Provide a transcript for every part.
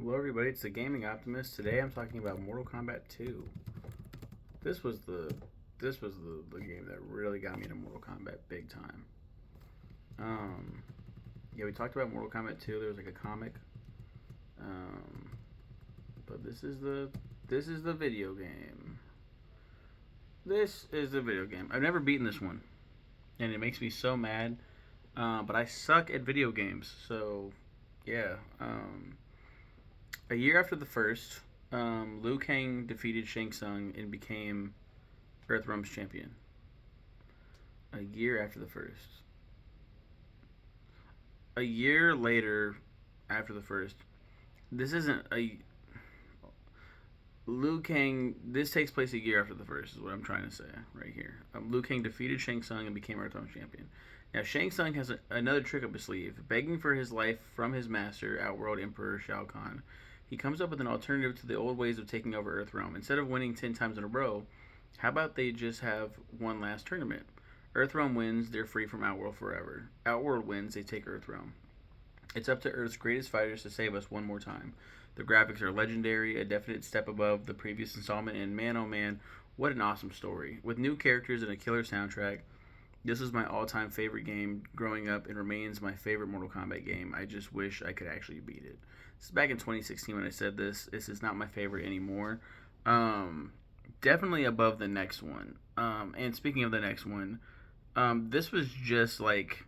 Hello everybody, it's the Gaming Optimist. Today I'm talking about Mortal Kombat 2. This was the this was the game that really got me into Mortal Kombat big time. Um yeah, we talked about Mortal Kombat 2. There was like a comic. Um but this is the video game. This is the video game. I've never beaten this one and it makes me so mad. But I suck at video games. So, yeah. A year after the first, Liu Kang defeated Shang Tsung and became Earthrealm's champion. A year after the first. A year later, after the first, this isn't a Liu Kang. This takes place a year after the first, is what I'm trying to say right here. Liu Kang defeated Shang Tsung and became Earthrealm's champion. Now, Shang Tsung has another trick up his sleeve. Begging for his life from his master, Outworld Emperor Shao Kahn, he comes up with an alternative to the old ways of taking over Earthrealm. Instead of winning 10 times in a row, how about they just have one last tournament? Earthrealm wins, they're free from Outworld forever. Outworld wins, they take Earthrealm. It's up to Earth's greatest fighters to save us one more time. The graphics are legendary, a definite step above the previous installment, and man oh man, what an awesome story. With new characters and a killer soundtrack, this is my all-time favorite game growing up and remains my favorite Mortal Kombat game. I just wish I could actually beat it. This is back in 2016 when I said this. This is not my favorite anymore. Um, Definitely above the next one. And speaking of the next one, this was just like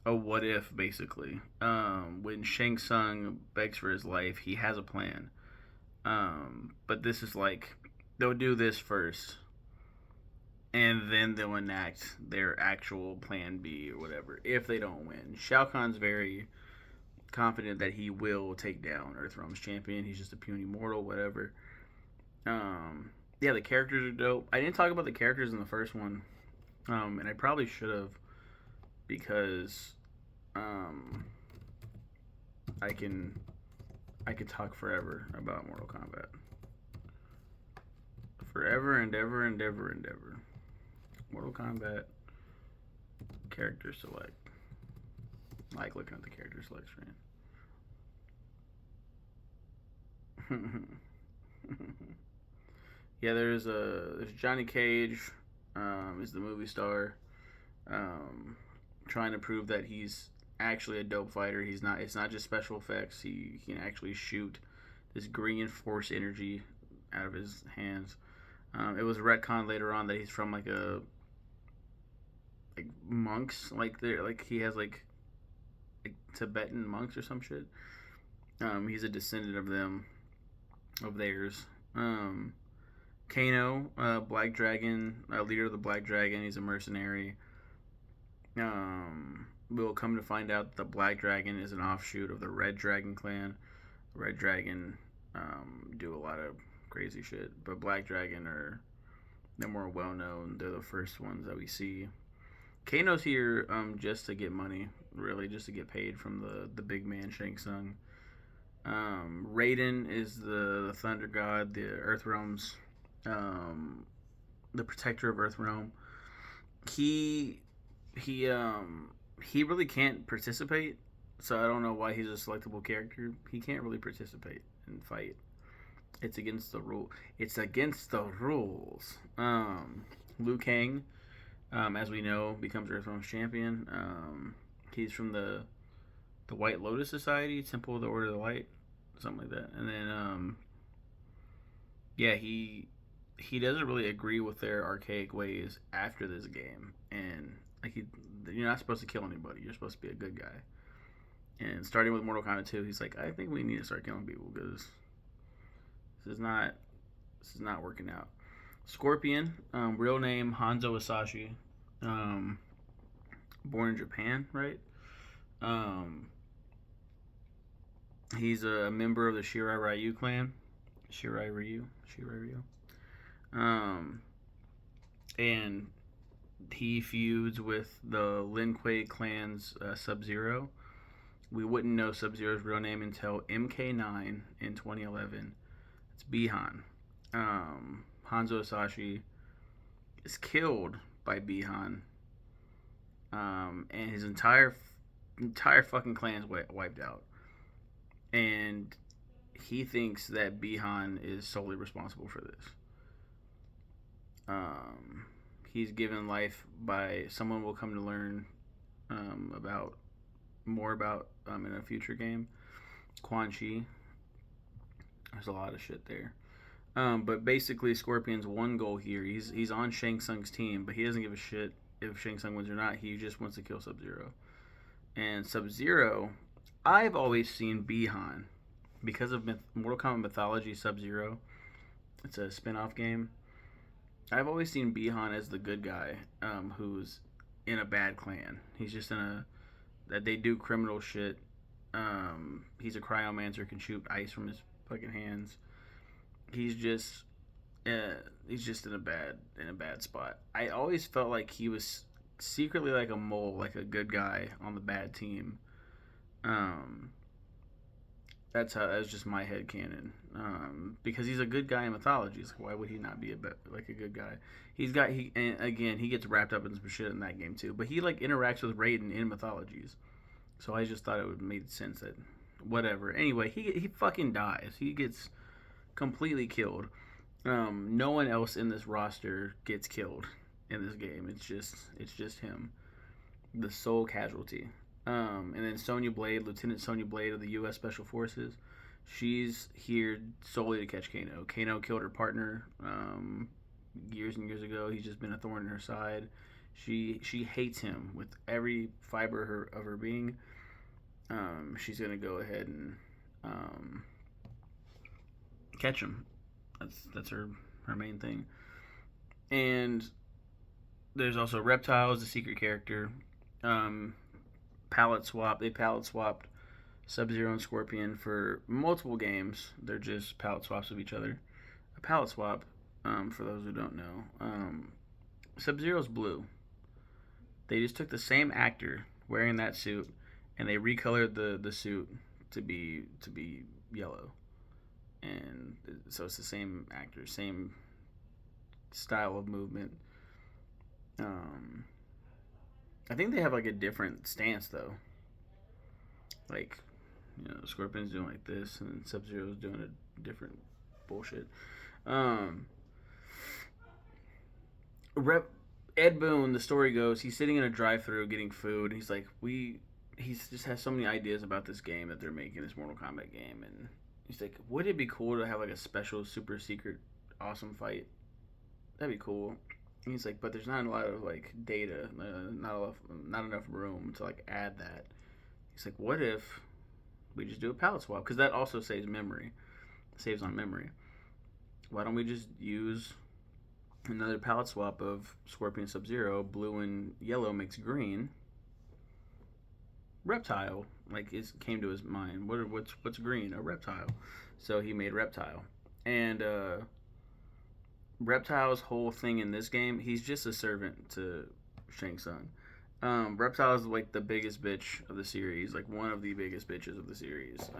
a what if, basically. When Shang Tsung begs for his life, he has a plan. But this is like, they'll do this first, and then they'll enact their actual plan B or whatever if they don't win. Shao Kahn's very confident that he will take down Earthrealm's champion. He's just a puny mortal, whatever. Yeah, the characters are dope. I didn't talk about the characters in the first one, and I probably should have because um, I can I could talk forever about Mortal Kombat, forever and ever and ever and ever. Mortal Kombat character select. Like looking at the character select screen. Yeah, there's Johnny Cage, is the movie star, um, trying to prove that he's actually a dope fighter. He's not. It's not just special effects. He can actually shoot this green force energy out of his hands. It was retconned later on that he's from like monks, like they're like he has like Tibetan monks or some shit. He's a descendant of them, of theirs. Kano, Black Dragon, leader of the Black Dragon. He's a mercenary. We'll come to find out that the Black Dragon is an offshoot of the Red Dragon clan. Red Dragon do a lot of crazy shit, but Black Dragon they're more well known. They're the first ones that we see. Kano's here just to get money, really, just to get paid from the big man Shang Tsung. Raiden is the Thunder God, the Earthrealm's, um, the protector of Earthrealm. He he really can't participate, so I don't know why he's a selectable character. He can't really participate and fight. It's against the rule. It's against the rules. Liu Kang, as we know, becomes Earthrealm's champion. He's from the White Lotus Society, Temple of the Order of the Light, something like that. And then, yeah, he doesn't really agree with their archaic ways after this game, and like you're not supposed to kill anybody. You're supposed to be a good guy. And starting with Mortal Kombat 2, he's like, I think we need to start killing people because this is not working out. Scorpion, real name Hanzo Asashi, born in Japan, right? Um, he's a member of the Shirai Ryu clan. Shirai Ryu. Um, and he feuds with the Lin Kuei clan's Sub Zero. We wouldn't know Sub Zero's real name until MK9 in 2011. It's Bihan. Hanzo Asashi is killed by Bihan, and his entire fucking clan is wiped out. And he thinks that Bihan is solely responsible for this. He's given life by someone will come to learn about more about in a future game. Quan Chi. There's a lot of shit there. But basically, Scorpion's one goal here. He's on Shang Tsung's team, but he doesn't give a shit if Shang Tsung wins or not. He just wants to kill Sub-Zero. And Sub-Zero, I've always seen Bihan because of Mortal Kombat Mythology Sub-Zero. It's a spin-off game. I've always seen Bihan as the good guy who's in a bad clan. He's just in a that they do criminal shit. He's a cryomancer, can shoot ice from his fucking hands. He's just in a bad spot. I always felt like he was secretly like a mole, like a good guy on the bad team. That's just my headcanon. Because he's a good guy in mythology. So why would he not be a good guy? And again, he gets wrapped up in some shit in that game too. But he like interacts with Raiden in mythologies. So I just thought it would make sense that whatever. Anyway, he fucking dies. He gets completely killed. No one else in this roster gets killed in this game. It's just him, the sole casualty. And then Sonya Blade, Lieutenant Sonya Blade of the U.S. Special Forces, she's here solely to catch Kano. Kano killed her partner years and years ago. He's just been a thorn in her side. She hates him with every fiber of her being. She's gonna go ahead and catch him. That's her main thing. And there's also Reptile, the secret character. Palette swap. They palette swapped Sub-Zero and Scorpion for multiple games. They're just palette swaps of each other. A palette swap, for those who don't know, Sub-Zero's blue. They just took the same actor wearing that suit and they recolored the suit to be yellow. And so it's the same actor, same style of movement. I think they have like a different stance though. Like, Scorpion's doing like this, and Sub-Zero's doing a different bullshit. Ed Boon, the story goes, he's sitting in a drive-thru getting food. And he's like, he just has so many ideas about this game that they're making, this Mortal Kombat game, and he's like, would it be cool to have like a special, super secret, awesome fight? That'd be cool. And he's like, but there's not a lot of like data, not enough room to like add that. He's like, what if we just do a palette swap? Because that also saves on memory. Why don't we just use another palette swap of Scorpion, Sub-Zero, blue and yellow makes green. Reptile, came to his mind. What's green? A reptile. So he made Reptile, and Reptile's whole thing in this game, he's just a servant to Shang Tsung. Reptile is like the biggest bitch of the series, like one of the biggest bitches of the series.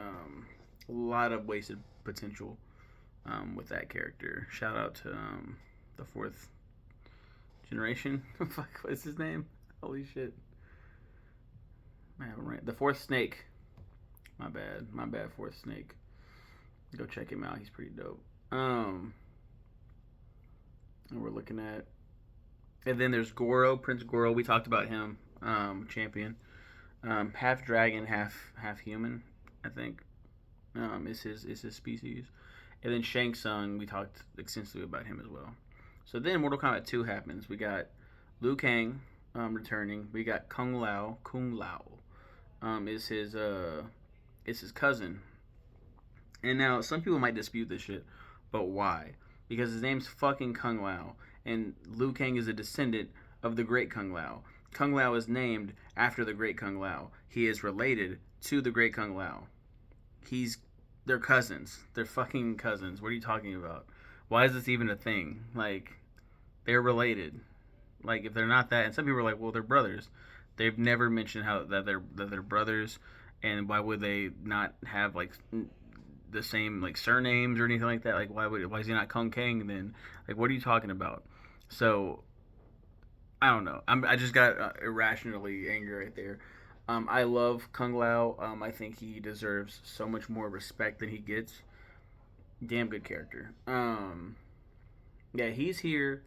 A lot of wasted potential with that character. Shout out to the fourth generation. Fuck, what's his name? Holy shit. The fourth Snake. My bad, fourth Snake. Go check him out. He's pretty dope. And we're looking at, and then there's Goro, Prince Goro. We talked about him, champion, half dragon, half human. I think is his species. And then Shang Tsung, we talked extensively about him as well. So then Mortal Kombat 2 happens. We got Liu Kang returning. We got Kung Lao. Is his cousin. And now some people might dispute this shit, but why? Because his name's fucking Kung Lao, and Liu Kang is a descendant of the Great Kung Lao. Kung Lao is named after the Great Kung Lao. He is related to the Great Kung Lao. They're cousins. They're fucking cousins. What are you talking about? Why is this even a thing? Like, they're related. Like, if they're not that, and some people are like, well, they're brothers. They've never mentioned that they're brothers, and why would they not have like the same like surnames or anything like that? Like, why is he not Kung Kang then? Like, what are you talking about? So I don't know. I just got irrationally angry right there. I love Kung Lao. I think he deserves so much more respect than he gets. Damn good character. Yeah, he's here.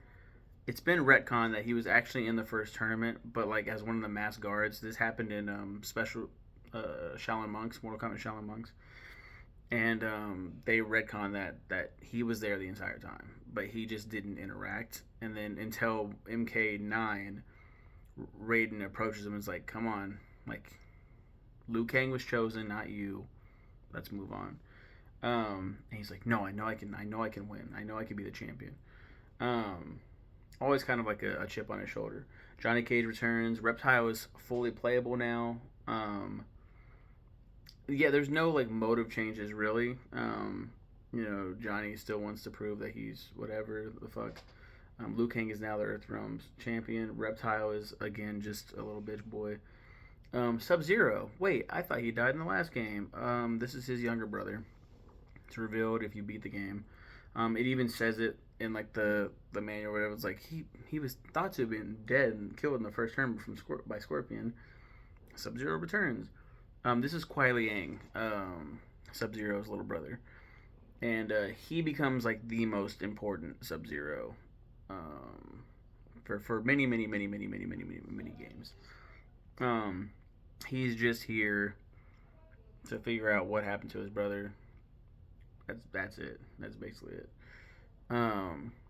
It's been retconned that he was actually in the first tournament, but like as one of the masked guards. This happened in special Shaolin monks, Mortal Kombat Shaolin monks, and they retconned that he was there the entire time, but he just didn't interact. And then until MK9, Raiden approaches him and is like, "Come on, like Liu Kang was chosen, not you. Let's move on." And he's like, "No, I know I can. I know I can win. I know I can be the champion." Um, Always kind of like a chip on his shoulder. Johnny Cage returns. Reptile is fully playable now. Yeah, there's no like motive changes really. Johnny still wants to prove that he's whatever the fuck. Liu Kang is now the Earth Realms champion. Reptile is again just a little bitch boy. Sub Zero. Wait, I thought he died in the last game. This is his younger brother. It's revealed if you beat the game. It even says it in like the manual or whatever. It's like he was thought to have been dead and killed in the first term by Scorpion. Sub Zero returns. This is Kuai Liang, Sub Zero's little brother, and he becomes like the most important Sub Zero, for many games. He's just here to figure out what happened to his brother. That's it. That's basically it.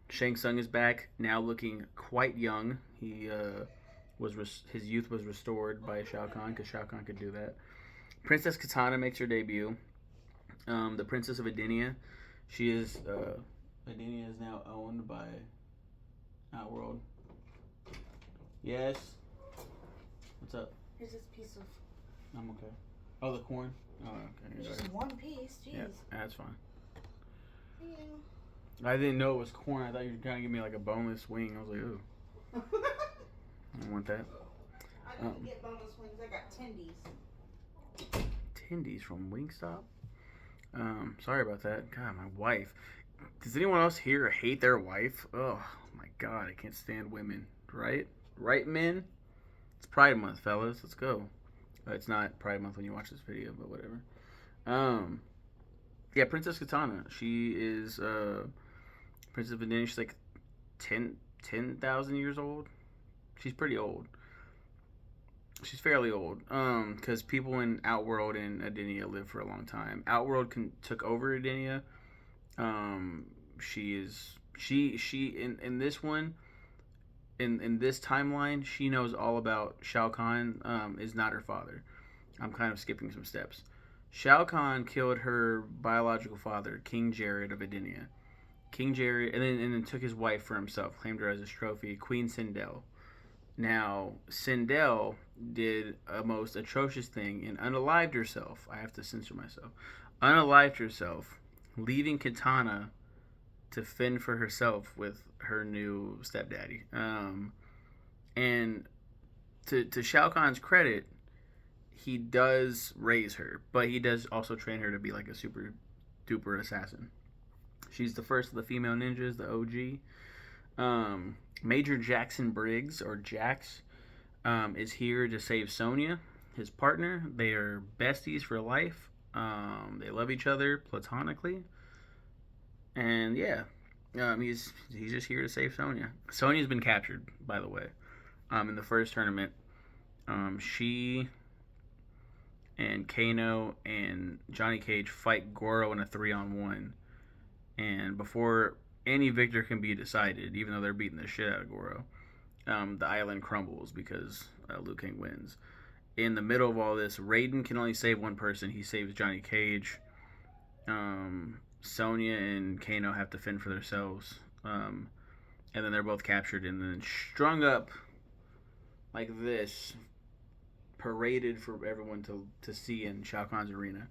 Shang Tsung is back now, looking quite young. He his youth was restored by Shao Kahn because Shao Kahn could do that. Princess Katana makes her debut. The Princess of Edenia. Edenia is now owned by Outworld. Yes. What's up? Here's this piece of. I'm okay. Oh, the corn. Oh, okay. It's just one piece. Jeez. Yeah, that's fine. Yeah. I didn't know it was corn. I thought you were trying to give me like a boneless wing. I was like, ooh. I don't want that. I didn't get boneless wings. I got tendies. Tendies from Wingstop? Sorry about that. God, my wife. Does anyone else here hate their wife? Oh my god, I can't stand women. Right? Right, men? It's Pride Month, fellas. Let's go. It's not Pride Month when you watch this video, but whatever. Yeah, Princess Katana. She is Princess of Edenia. She's like 10,000 years old. She's pretty old. She's fairly old. Because people in Outworld and Edenia live for a long time. Outworld took over Edenia. She in this one, in this timeline, she knows all about Shao Kahn. Is not her father. I'm kind of skipping some steps. Shao Kahn killed her biological father, King Jared of Edenia. King Jared, and then took his wife for himself, claimed her as his trophy, Queen Sindel. Now, Sindel did a most atrocious thing and unalived herself. I have to censor myself. Unalived herself, leaving Katana to fend for herself with her new stepdaddy. And to Shao Kahn's credit, he does raise her, but he does also train her to be like a super duper assassin. She's the first of the female ninjas, the OG. Major Jackson Briggs, or Jax, is here to save Sonya, his partner. They are besties for life. They love each other platonically. And yeah, he's just here to save Sonya. Sonya's been captured, by the way, in the first tournament. She and Kano and Johnny Cage fight Goro in a 3-on-1. And before any victor can be decided, even though they're beating the shit out of Goro, the island crumbles because Liu Kang wins. In the middle of all this, Raiden can only save one person. He saves Johnny Cage. Sonya and Kano have to fend for themselves. And then they're both captured and then strung up like this, paraded for everyone to see in Shao Kahn's arena.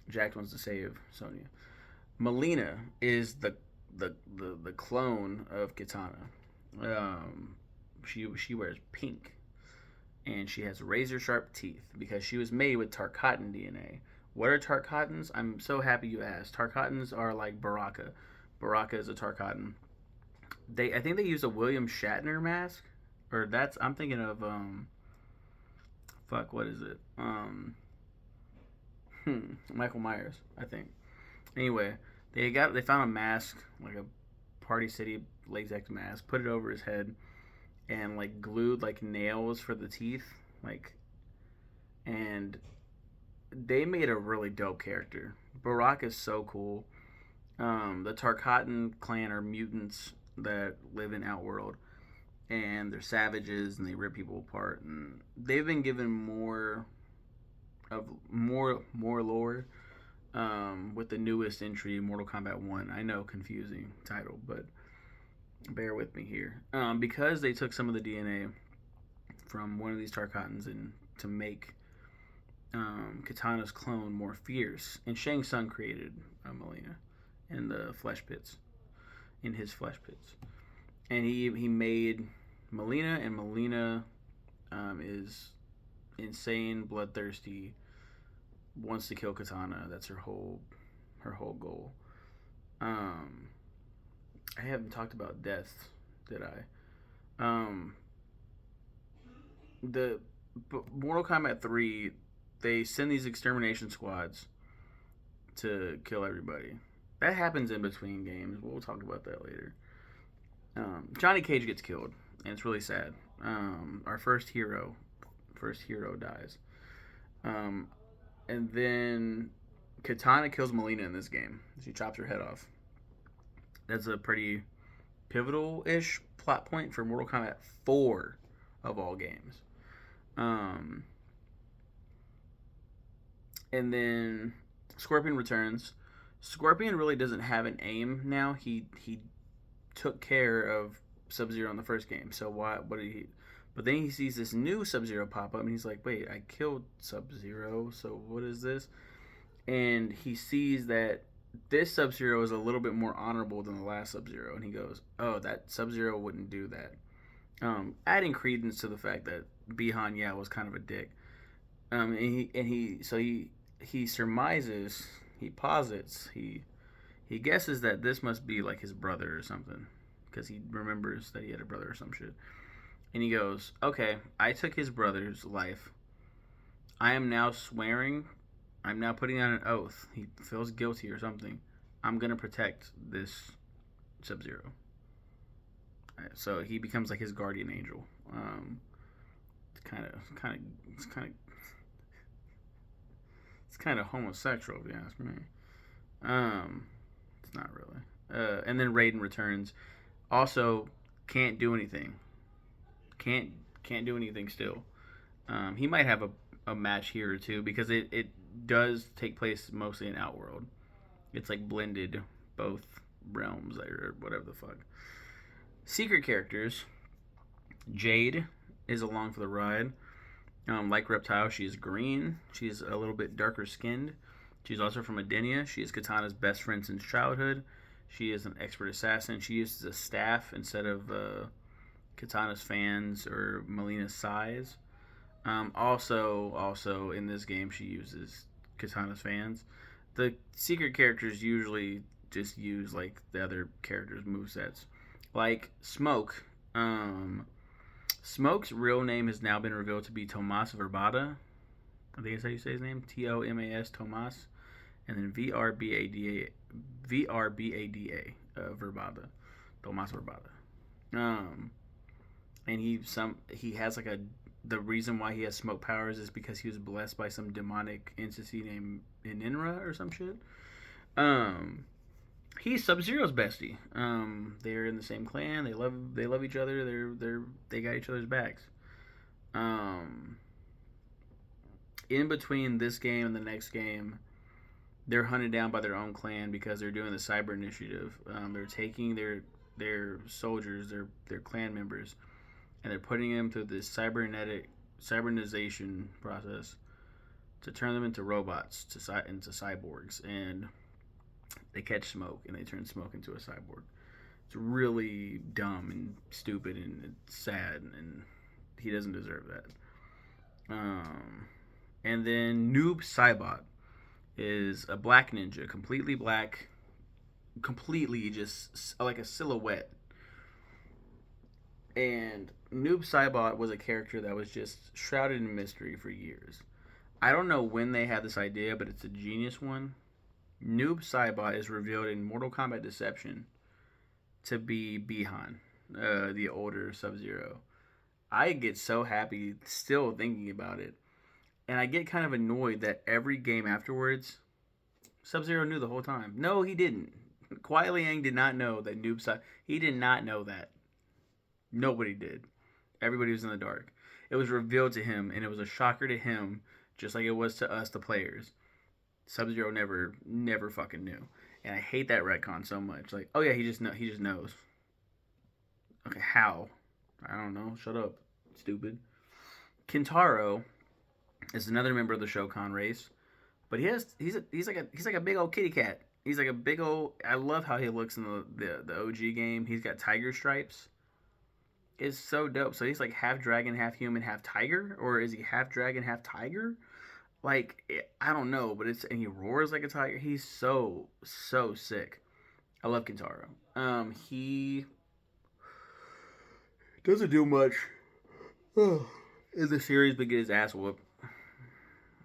Jack wants to save Sonya. Melina is the clone of Katana. She wears pink, and she has razor sharp teeth because she was made with Tarkatan DNA. What are Tarkatans? I'm so happy you asked. Tarkatans are like Baraka. Baraka is a Tarkatan. I think they use a William Shatner mask, or I'm thinking of fuck, what is it? Michael Myers, I think. Anyway, they found a mask, like a Party City latex mask, put it over his head, and like glued like nails for the teeth, like, and they made a really dope character. Barack is so cool. The Tarkatan clan are mutants that live in Outworld, and they're savages and they rip people apart. And they've been given more lore with the newest entry, Mortal Kombat 1. I know, confusing title, but bear with me here. Because they took some of the DNA from one of these Tarkatans and to make Katana's clone more fierce, and Shang Tsung created Melina in the flesh pits, in his flesh pits, and he made Melina, and Melina is insane, bloodthirsty, wants to kill Katana. That's her whole goal. I haven't talked about death, did I? The Mortal Kombat 3, they send these extermination squads to kill everybody. That happens in between games. We'll talk about that later. Johnny Cage gets killed, and it's really sad. Our first hero dies. And then Katana kills Melina in this game. She chops her head off. That's a pretty pivotal-ish plot point for Mortal Kombat 4 of all games. And then Scorpion returns. Scorpion really doesn't have an aim now. He took care of Sub-Zero in the first game. So what did he? But then he sees this new Sub-Zero pop up, and he's like, "Wait, I killed Sub-Zero. So what is this?" And he sees that this Sub-Zero is a little bit more honorable than the last Sub-Zero, and he goes, "Oh, that Sub-Zero wouldn't do that." Adding credence to the fact that Bi-Han Yao was kind of a dick. He surmises, he posits, he guesses that this must be like his brother or something, because he remembers that he had a brother or some shit. And he goes, "Okay, I took his brother's life. I am now swearing, I'm now putting on an oath. He feels guilty or something. I'm gonna protect this Sub-Zero." So he becomes like his guardian angel. It's kind of homosexual, if you ask me. It's not really. And then Raiden returns. Also, can't do anything. Can't do anything still. He might have a match here or two, because it does take place mostly in Outworld. It's like blended both realms or whatever the fuck. Secret characters. Jade is along for the ride. Like Reptile, she is green. She's a little bit darker skinned. She's also from Edenia. She is Katana's best friend since childhood. She is an expert assassin. She uses a staff instead of Katana's fans or Melina's size. Also in this game, she uses Katana's fans. The secret characters usually just use like the other characters' movesets. Like Smoke. Smoke's real name has now been revealed to be Tomas Verbada. I think that's how you say his name. Tomas, Tomas. And then Verbada. Verbada. Tomas Verbada. And he has like the reason why he has smoke powers is because he was blessed by some demonic entity named Ininra or some shit. He's Sub-Zero's bestie. They're in the same clan. They love each other. They got each other's backs. In between this game and the next game, they're hunted down by their own clan because they're doing the cyber initiative. They're taking their soldiers, their clan members, and they're putting them through this cybernization process to turn them into robots, into cyborgs, and they catch Smoke and they turn Smoke into a cyborg. It's really dumb and stupid and it's sad, and he doesn't deserve that. And then Noob Saibot is a black ninja, completely black, completely just like a silhouette. And Noob Saibot was a character that was just shrouded in mystery for years. I don't know when they had this idea, but it's a genius one. Noob Saibot is revealed in Mortal Kombat Deception to be Bihan, the older Sub Zero. I get so happy still thinking about it. And I get kind of annoyed that every game afterwards, Sub Zero knew the whole time. No, he didn't. Kuai Liang did not know that Noob Saibot. He did not know that. Nobody did. Everybody was in the dark. It was revealed to him, and it was a shocker to him, just like it was to us, the players. Sub Zero never fucking knew, and I hate that retcon so much. Like, oh yeah, he just knows. Okay, how? I don't know. Shut up, stupid. Kintaro is another member of the Shokan race, but he's like a big old kitty cat. He's like a big old. I love how he looks in the OG game. He's got tiger stripes. It's so dope. So he's like half dragon, half human, half tiger, or is he half dragon, half tiger? Like I don't know, but it's and he roars like a tiger. He's so sick. I love Kintaro. He doesn't do much in the series, but get his ass whooped.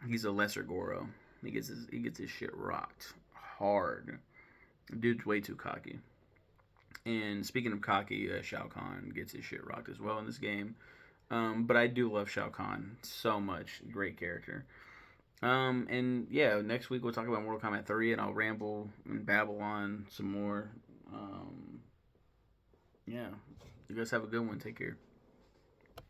He's a lesser Goro. He gets his shit rocked hard. Dude's way too cocky. And speaking of cocky, Shao Kahn gets his shit rocked as well in this game. But I do love Shao Kahn so much. Great character. And yeah, next week we'll talk about Mortal Kombat 3 and I'll ramble and babble on some more. Yeah. You guys have a good one. Take care.